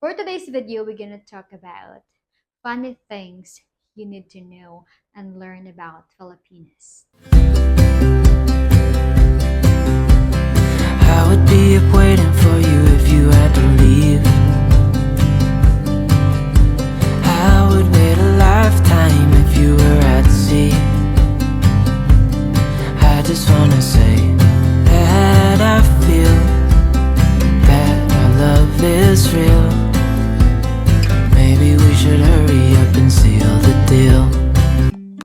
For today's video, we're gonna talk about funny things you need to know and learn about Filipinos. I would be up waiting for you if you had to leave. I would wait a lifetime if you were at sea. I just wanna say that I feel that our love is real. Maybe we should hurry up and seal the deal.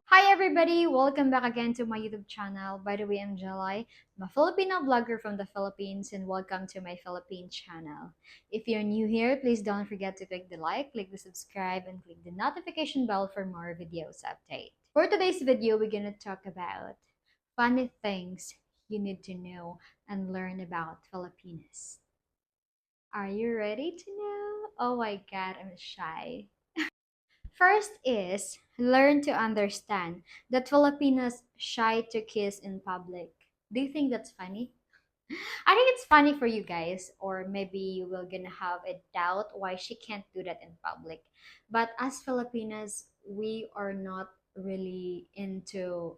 Hi everybody! Welcome back again to my YouTube channel. By the way, I'm Jelay. I'm a Filipino vlogger from the Philippines and welcome to my Philippine channel. If you're new here, please don't forget to click the like, click the subscribe, and click the notification bell for more videos update. For today's video, we're gonna talk about funny things you need to know and learn about Filipinos. Are you ready to know? Oh my god, I'm shy. First is learn to understand that Filipinos shy to kiss in public. Do you think that's funny? I think it's funny for you guys, or maybe you will gonna have a doubt why she can't do that in public. But as Filipinas, we are not really into,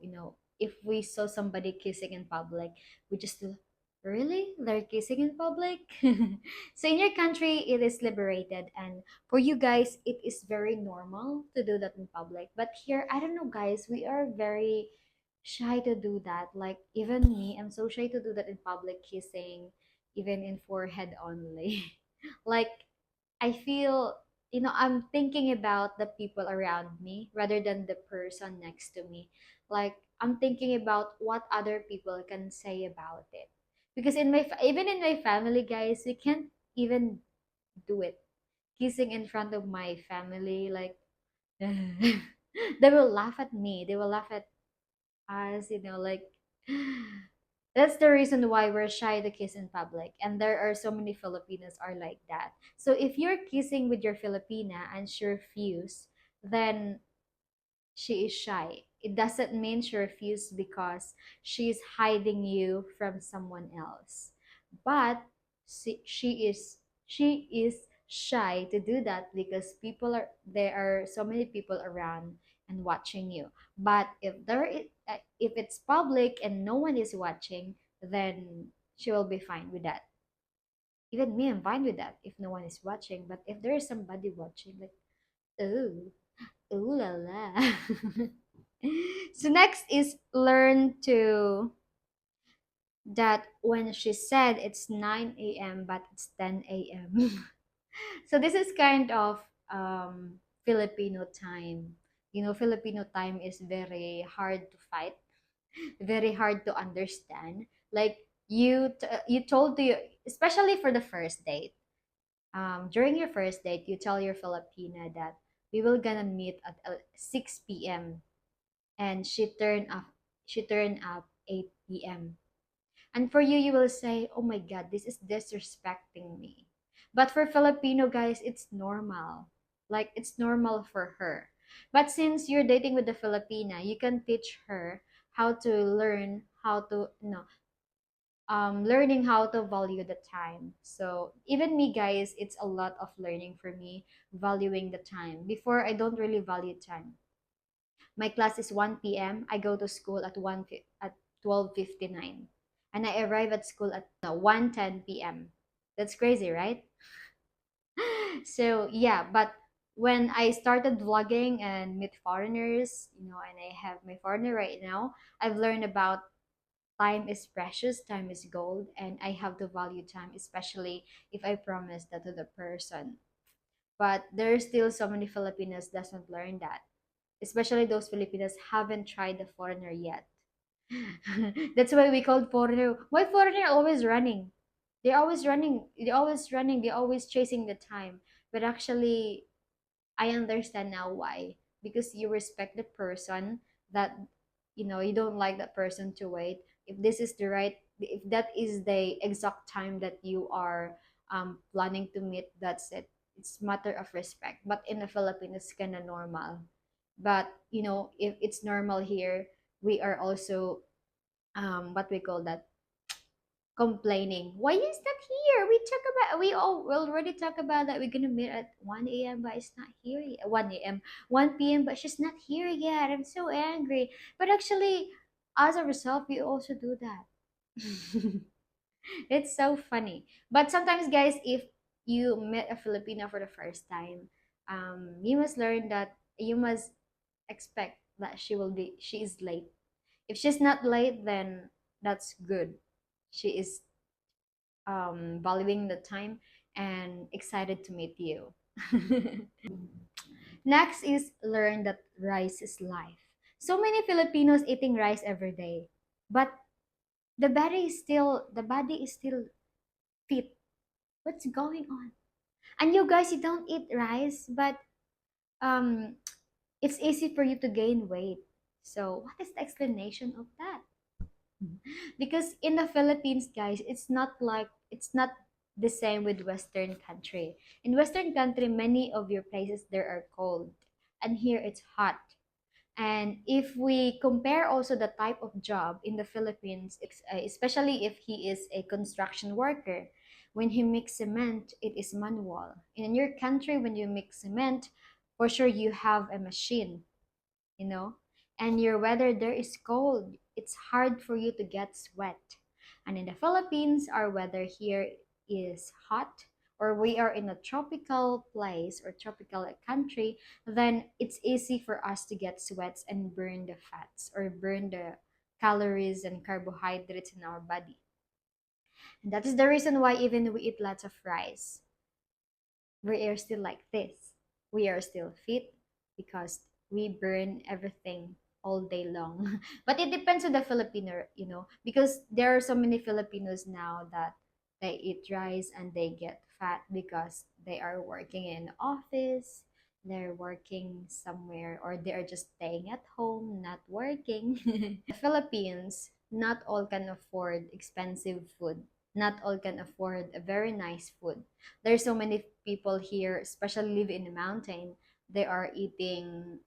if we saw somebody kissing in public, we just do, really? They're kissing in public? So in your country, it is liberated, and for you guys, it is very normal to do that in public. But here, I don't know, guys, we are very shy to do that. Like even me, I'm so shy to do that in public, kissing, even in forehead only. Like I feel, I'm thinking about the people around me rather than the person next to me. Like I'm thinking about what other people can say about it. Because even in my family, guys, we can't even do it. Kissing in front of my family, like they will laugh at me. They will laugh at us, like that's the reason why we're shy to kiss in public. And there are so many Filipinos are like that. So if you're kissing with your Filipina and she refuse, then she is shy. It doesn't mean she refused because she's hiding you from someone else. But she is shy to do that because there are so many people around and watching you. But if it's public and no one is watching, then she will be fine with that. Even me, I'm fine with that if no one is watching. But if there is somebody watching, like, oh, ooh la la. So next is learn to that when she said it's 9 a.m. but it's 10 a.m. So this is kind of Filipino time. Filipino time is very hard to fight, very hard to understand. Like you told to you, especially for the first date. During your first date, you tell your Filipina that we will gonna meet at 6 p.m. and she turned up 8 p.m. And for you, you will say, "Oh my God, this is disrespecting me." But for Filipino guys, it's normal. Like it's normal for her. But since you're dating with the Filipina, you can teach her how to learn how to learning how to value the time. So even me, guys, it's a lot of learning for me, valuing the time. Before, I don't really value time. My class is 1 p.m. I go to school at 12:59, and I arrive at school at 1:10 p.m. That's crazy, right? So yeah, but when I started vlogging and meet foreigners, and I have my foreigner right now, I've learned about time is precious, time is gold, and I have to value time, especially if I promise that to the person. But there's still so many Filipinos doesn't learn that, especially those Filipinos haven't tried the foreigner yet. That's why we called foreigner. Why foreigner always running? They're always running. They're always running. They're always chasing the time. But actually, I understand now why. Because you respect the person that you don't like that person to wait. If that is the exact time that you are planning to meet, that's it. It's matter of respect. But in the Philippines, it's kind of normal. But if it's normal here, we are also what we call that, complaining. Why is that here? We all we already talk about that we're gonna meet at 1 a.m. but it's not here yet. 1 a.m. 1 p.m. but she's not here yet. I'm so angry. But actually, as a result, we also do that. It's so funny. But sometimes, guys, if you met a Filipino for the first time, you must learn that you must expect that she is late. If she's not late, then that's good. She is valuing the time and excited to meet you. Next is learn that rice is life. So many Filipinos eating rice every day, but the body is still fit. What's going on? And you guys, you don't eat rice, but um, it's easy for you to gain weight. So what is the explanation of that? Because in the Philippines, guys, it's not the same with Western country. In Western country, many of your places there are cold, and here it's hot. And if we compare also the type of job in the Philippines, especially if he is a construction worker, when he mix cement, it is manual. In your country, when you mix cement, for sure you have a machine, you know, and your weather there is cold. It's hard for you to get sweat. And in the Philippines, our weather here is hot, or we are in a tropical place or tropical country, then it's easy for us to get sweats and burn the fats or burn the calories and carbohydrates in our body. And that is the reason why even we eat lots of rice, we are still like this. We are still fit because we burn everything all day long. But it depends on the Filipino, because there are so many Filipinos now that they eat rice and they get fat because they are working in office, they're working somewhere, or they are just staying at home, not working. The Philippines, not all can afford expensive food. Not all can afford a very nice food. There's so many people here, especially live in the mountain. They are eating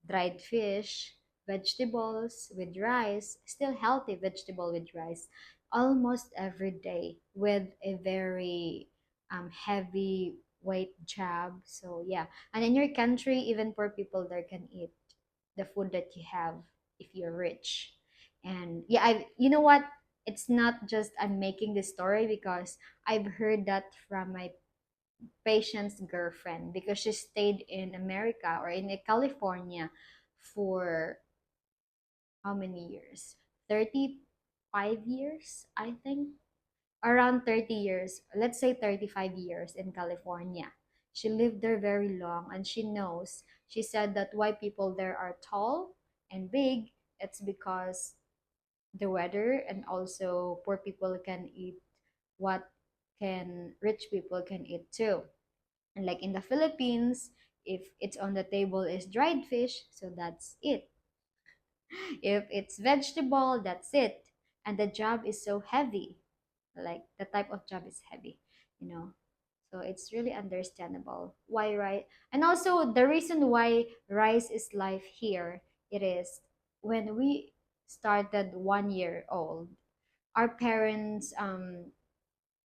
dried fish, vegetables with rice, still healthy vegetable with rice, almost every day with a very heavy weight job. So yeah, and in your country, even poor people there can eat the food that you have if you're rich. And yeah, you know what? It's not just I'm making this story because I've heard that from my patient's girlfriend because she stayed in America or in California for how many years? 35 years, I think. Around 30 years, let's say 35 years in California. She lived there very long and she knows. She said that why people there are tall and big, it's because the weather, and also poor people can eat what can rich people can eat too. And like in the Philippines, if it's on the table is dried fish, so that's it. If it's vegetable, that's it. And the job is so heavy. Like the type of job is heavy, you know. So it's really understandable why rice. And also the reason why rice is life here, it is when we started 1 year old, our parents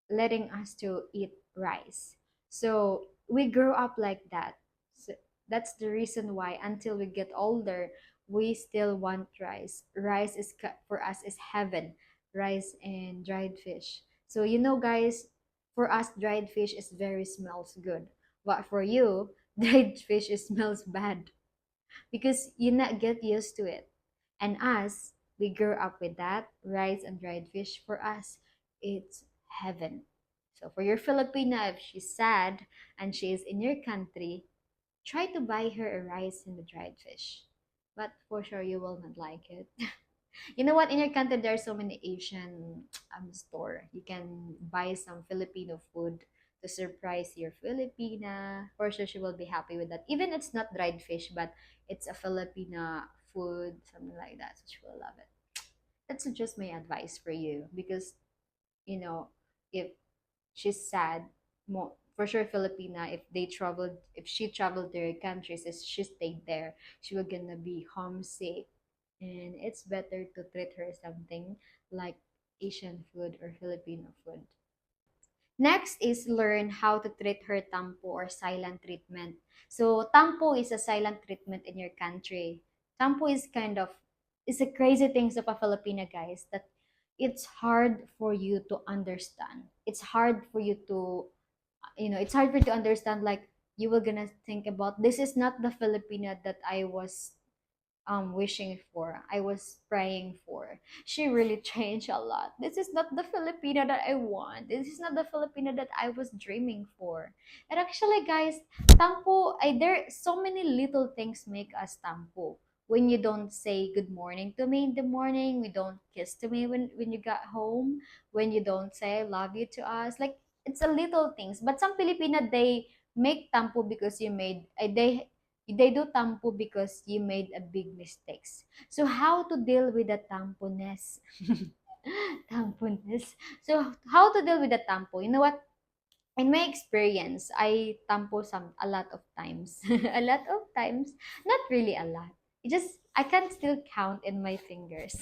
letting us to eat rice. So we grew up like that. So that's the reason why until we get older, we still want rice. Rice is for us is heaven. Rice and dried fish. So guys, for us dried fish is very smells good. But for you, dried fish is smells bad because you not get used to it. And us, we grew up with that rice and dried fish. For us, it's heaven. So for your Filipina, if she's sad and she is in your country, try to buy her a rice and a dried fish. But for sure, you will not like it. You know what? In your country, there are so many Asian store. You can buy some Filipino food to surprise your Filipina. For sure, she will be happy with that. Even it's not dried fish, but it's a Filipina food, something like that. So she will love it. That's just my advice for you because you know if she's sad, for sure Filipina, if she traveled to her countries, if she stayed there, she will gonna be homesick, and it's better to treat her something like Asian food or Filipino food. Next is learn how to treat her tampo or silent treatment. So tampo is a silent treatment in your country. Tampo is kind of is a crazy things of a Filipino guys that it's hard for you to understand. It's hard for you to it's hard for you to understand like you were gonna think about this is not the Filipina that I was wishing for, I was praying for. She really changed a lot. This is not the Filipina that I want. This is not the Filipina that I was dreaming for. And actually, guys, tampo, there so many little things make us tampo. When you don't say good morning to me in the morning, we don't kiss to me when you got home, when you don't say I love you to us, like it's a little things. But some Filipina they make tampo because you made they do tampo because you made a big mistakes. So how to deal with the tamponess? Tamponess. So how to deal with the tampo? You know what? In my experience, I tampo a lot of times. A lot of times, not really a lot. It just I can still count in my fingers.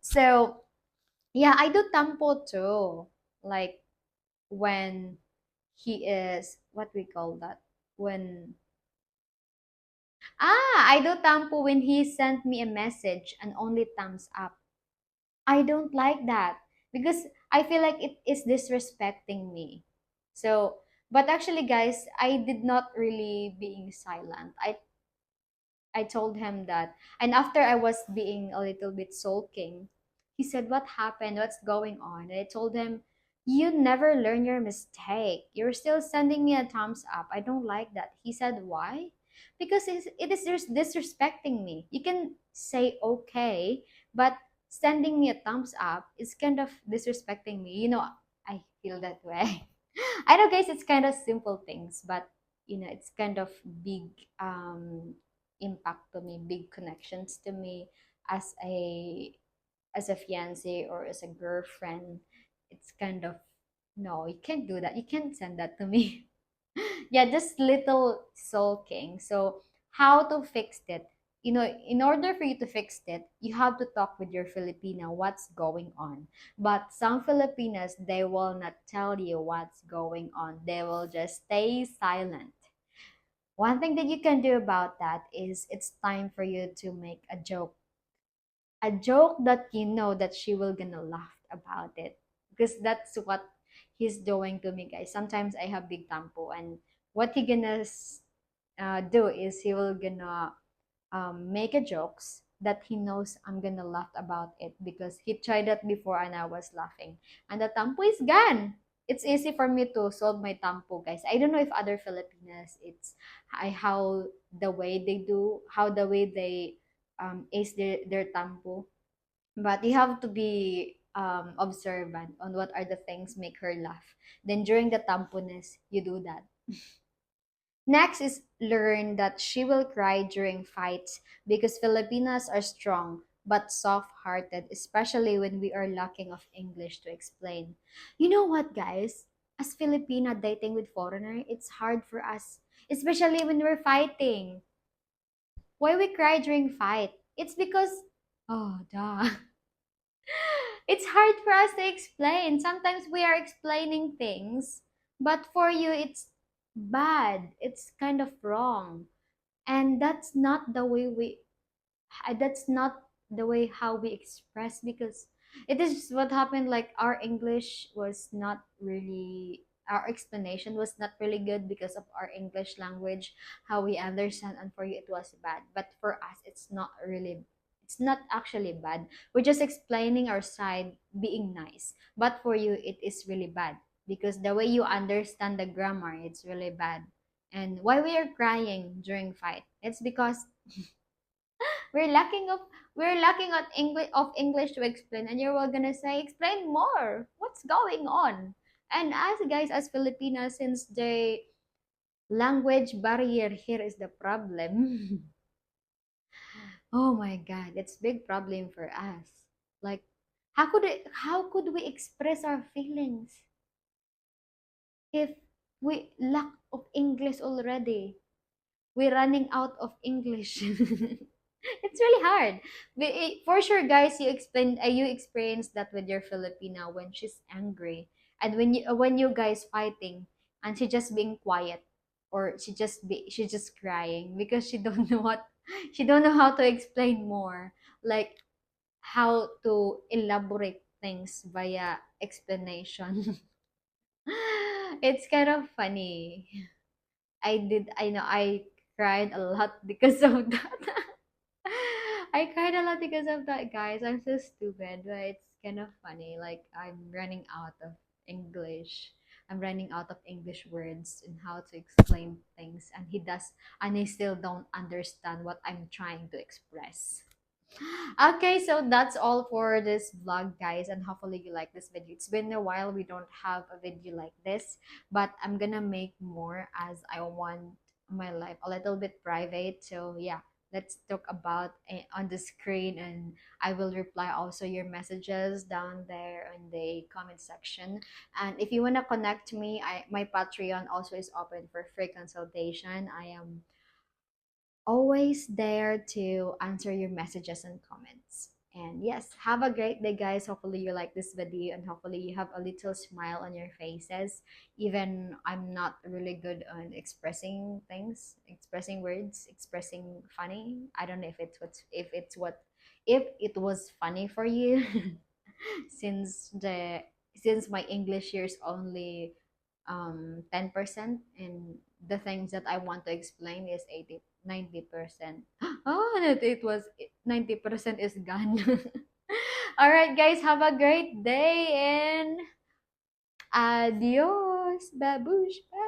So yeah, I do tampo too. Like when he is what we call that when I do tampo when he sent me a message and only thumbs up. I don't like that because I feel like it is disrespecting me. So, but actually, guys, I did not really being silent. I told him that, and after I was being a little bit sulking, he said, "What happened? What's going on?" And I told him, "You never learn your mistake. You're still sending me a thumbs up. I don't like that." He said, "Why?" Because it is disrespecting me. You can say okay, but sending me a thumbs up is kind of disrespecting me. I feel that way. I know, guys, it's kind of simple things, but it's kind of big impact to me, big connections to me as a fiance or as a girlfriend. It's kind of no, you can't do that. You can't send that to me. Yeah, just little sulking. So how to fix it? In order for you to fix it, you have to talk with your Filipina what's going on. But some Filipinas, they will not tell you what's going on. They will just stay silent. One thing that you can do about that is it's time for you to make a joke. A joke that you know that she will gonna laugh about it. Because that's what he's doing to me, guys. Sometimes I have big tampo and what he gonna do is he will gonna make a jokes that he knows I'm gonna laugh about it because he tried that before and I was laughing. And the tampo is gone. It's easy for me to solve my tampo, guys. I don't know if other Filipinas, it's how the way they do, how the way they ace their tampo. But you have to be observant on what are the things make her laugh. Then during the tamponess, you do that. Next is learn that she will cry during fights because Filipinas are strong but soft-hearted, especially when we are lacking of English to explain. You know what, guys? As Filipina dating with foreigner, it's hard for us, especially when we're fighting. Why we cry during fight? It's because oh, duh. It's hard for us to explain. Sometimes we are explaining things, but for you it's bad. It's kind of wrong. And that's not the way how we express because it is what happened like our English was not really our explanation was not really good because of our English language, how we understand, and for you it was bad. But for us it's not actually bad. We're just explaining our side being nice. But for you it is really bad because the way you understand the grammar it's really bad. And why we are crying during fight? It's because we're lacking of we're lacking of English to explain, and you're all gonna say, explain more. What's going on? And as guys, as Filipinas, since the language barrier here is the problem. Oh my God, it's big problem for us. Like, how could we express our feelings if we lack of English already? We're running out of English. It's really hard. For sure, guys, you experience that with your Filipina when she's angry, and when you guys fighting, and she just being quiet, or she just crying because she don't know what she don't know how to explain more, like how to elaborate things via explanation. It's kind of funny. I know I cried a lot because of that. I cried a lot because of that, guys. I'm so stupid, but it's kind of funny. Like, I'm running out of English. I'm running out of English words and how to explain things, and I still don't understand what I'm trying to express. Okay, so that's all for this vlog, guys, and hopefully you like this video. It's been a while we don't have a video like this, but I'm gonna make more as I want my life a little bit private. So yeah, let's talk about on the screen, and I will reply also your messages down there in the comment section. And if you wanna connect to me, my Patreon also is open for free consultation. I am always there to answer your messages and comments. And yes, have a great day, guys. Hopefully, you like this video, and hopefully, you have a little smile on your faces. Even I'm not really good on expressing things, expressing words, expressing funny. I don't know if it was funny for you, since my English here is only 10%, and the things that I want to explain is 90%. Oh, that it was 90% is gone. All right, guys, have a great day, and adios, babush. Bye.